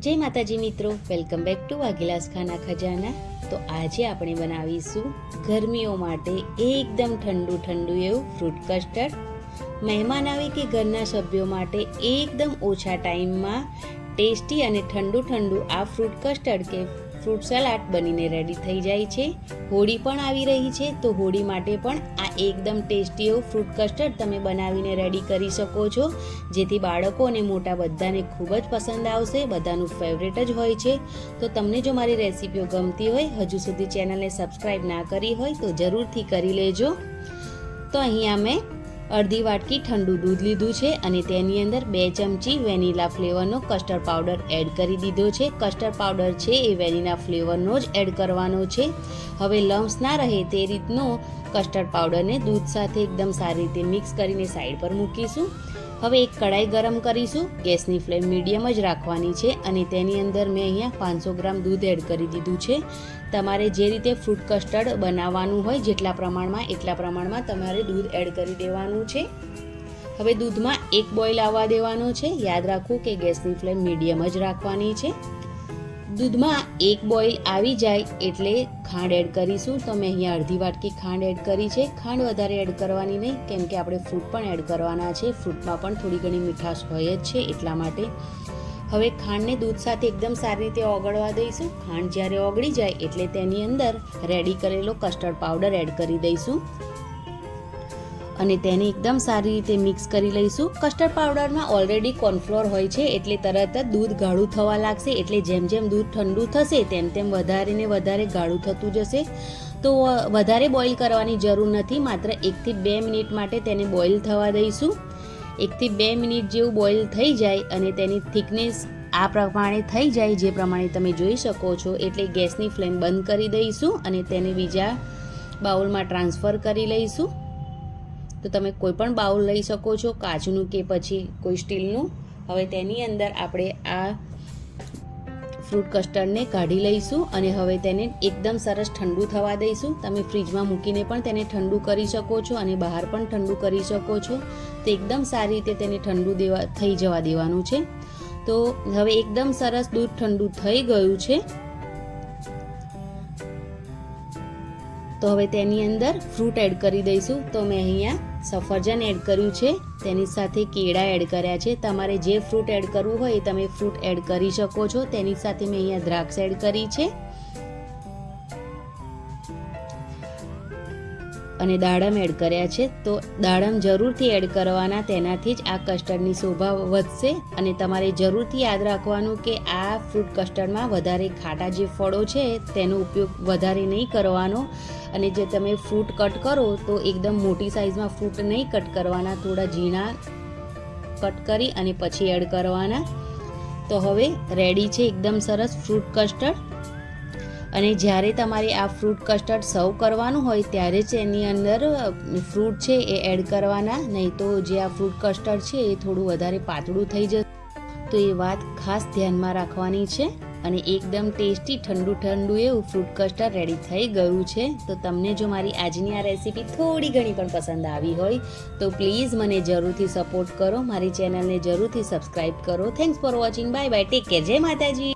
જય માતાજી મિત્રો, વેલકમ બેક ટુ વાઘેલાસ ખાના ખજાના। તો આજે આપણે બનાવીશું ગરમીઓ માટે એકદમ ઠંડુ ઠંડુ એવું ફ્રૂટ કસ્ટર્ડ। મહેમાન આવે કે ઘરના સભ્યો માટે એકદમ ઓછા ટાઈમમાં ટેસ્ટી અને ઠંડુ ઠંડુ આ ફ્રૂટ કસ્ટર્ડ કે ફ્રૂટ સલાડ બનીને રેડી થઈ જાય છે। હોળી પણ આવી રહી છે, તો હોળી માટે પણ આ એકદમ ટેસ્ટી એવું ફ્રૂટ કસ્ટર્ડ તમે બનાવીને રેડી કરી શકો છો, જેથી બાળકો અને મોટા બધાને ખૂબ જ પસંદ આવશે, બધાનું ફેવરેટ જ હોય છે। તો તમને જો મારી રેસીપીઓ ગમતી હોય, હજુ સુધી ચેનલને સબસ્ક્રાઈબ ના કરી હોય તો જરૂરથી કરી લેજો। તો અહીંયા મેં અડધી વાટકી ઠંડુ દૂધ લીધું છે અને તેની અંદર 2 ચમચી વેનીલા ફ્લેવરનો કસ્ટર્ડ પાવડર એડ કરી દીધો છે। કસ્ટર્ડ પાવડર છે એ વેનીલા ફ્લેવરનો જ એડ કરવાનો છે। હવે લમ્સ ના રહે તે રીતનો કસ્ટર્ડ પાવડરને દૂધ સાથે એકદમ સારી રીતે મિક્સ કરીને સાઈડ પર મૂકીશું। હવે એક કઢાઈ ગરમ કરીશું, ગેસની ફ્લેમ મીડિયમ જ રાખવાની છે અને તેની અંદર મેં અહીંયા 500 ગ્રામ દૂધ એડ કરી દીધું છે। તમારે જે રીતે ફ્રૂટ કસ્ટર્ડ બનાવવાનું હોય જેટલા પ્રમાણમાં એટલા પ્રમાણમાં તમારે દૂધ એડ કરી દેવાનું છે। હવે દૂધમાં એક બોઇલ આવવા દેવાનો છે। યાદ રાખવું કે ગેસની ફ્લેમ મીડિયમ જ રાખવાની છે। દૂધમાં એક બોઇલ આવી જાય એટલે ખાંડ એડ કરીશું। તો મેં અહીંયા અડધી વાટકી ખાંડ એડ કરી છે। ખાંડ વધારે એડ કરવાની નહીં, કેમ કે આપણે ફ્રૂટ પણ એડ કરવાના છે, ફ્રૂટમાં પણ થોડી ઘણી મીઠાશ હોય જ છે એટલા માટે। હવે ખાંડને દૂધ સાથે એકદમ સારી રીતે ઓગળવા દઈશું। ખાંડ જ્યારે ઓગળી જાય એટલે તેની અંદર રેડી કરેલો કસ્ટર્ડ પાવડર એડ કરી દઈશું અને તેને એકદમ સારી રીતે મિક્સ કરી લઈશું। કસ્ટર્ડ પાવડરમાં ઓલરેડી કોર્નફ્લોર હોય છે એટલે તરત જ દૂધ ગાઢું થવા લાગશે, એટલે જેમ જેમ દૂધ ઠંડુ થશે તેમ તેમ વધારે ને વધારે ગાઢું થતું જશે। તો વધારે બોઇલ કરવાની જરૂર નથી, માત્ર 1 થી 2 મિનિટ માટે તેને બોઇલ થવા દઈશું। 1 થી 2 મિનિટ જેવું બોઇલ થઈ જાય અને તેની થિકનેસ આ પ્રમાણે થઈ જાય, જે પ્રમાણે તમે જોઈ શકો છો, એટલે ગેસની ફ્લેમ બંધ કરી દઈશું અને તેને બીજા બાઉલમાં ટ્રાન્સફર કરી લઈશું। તો તમે કોઈ પણ બાઉલ લઈ શકો છો, કાચનું કે પછી કોઈ સ્ટીલનું। હવે તેની અંદર આપણે આ ફ્રૂટ કસ્ટર્ડને કાઢી લઈશું અને હવે તેને એકદમ સરસ ઠંડુ થવા દઈશું। તમે ફ્રીજમાં મૂકીને પણ તેને ઠંડુ કરી શકો છો અને બહાર પણ ઠંડુ કરી શકો છો। તો એકદમ સારી રીતે તેને ઠંડુ થઈ જવા દેવાનું છે। તો હવે એકદમ સરસ દૂધ ઠંડુ થઈ ગયું છે। તો હવે તેની અંદર ફ્રૂટ એડ કરી દઈશું। તો મેં અહીંયા સફરજન એડ કર્યું છે, તેની સાથે કેળા એડ કર્યા છે। તમારે જે ફ્રૂટ એડ કરવું હોય એ તમે ફ્રૂટ એડ કરી શકો છો। તેની સાથે મેં અહીંયા દ્રાક્ષ એડ કરી છે અને દાડમ એડ કર્યા છે। તો દાડમ જરૂરથી એડ કરવાના, તેનાથી જ આ કસ્ટર્ડની શોભા વધશે। અને તમારે જરૂરથી યાદ રાખવાનું કે આ ફ્રૂટ કસ્ટર્ડમાં વધારે ખાટા જે ફળો છે તેનો ઉપયોગ વધારે નહીં કરવાનો। અને જે તમે ફ્રૂટ કટ કરો તો એકદમ મોટી સાઇઝમાં ફ્રૂટ નહીં કટ કરવાના, થોડા ઝીણા કટ કરી અને પછી એડ કરવાના। તો હવે રેડી છે એકદમ સરસ ફ્રૂટ કસ્ટર્ડ। અને જ્યારે તમારે આ ફ્રૂટ કસ્ટર્ડ સર્વ કરવાનું હોય ત્યારે જ એની અંદર ફ્રૂટ છે એ એડ કરવાના, નહીં તો જે આ ફ્રૂટ કસ્ટર્ડ છે એ થોડું વધારે પાતળું થઈ જશે। તો એ વાત ખાસ ધ્યાનમાં રાખવાની છે। અને એકદમ ટેસ્ટી ઠંડુ ઠંડુ એવું ફ્રૂટ કસ્ટર્ડ રેડી થઈ ગયું છે। તો તમને જો મારી આજની આ રેસીપી થોડી ઘણી પણ પસંદ આવી હોય તો પ્લીઝ મને જરૂરથી સપોર્ટ કરો, મારી ચેનલને જરૂરથી સબસ્ક્રાઈબ કરો। Thanks for watching, bye bye, take care, જય માતાજી।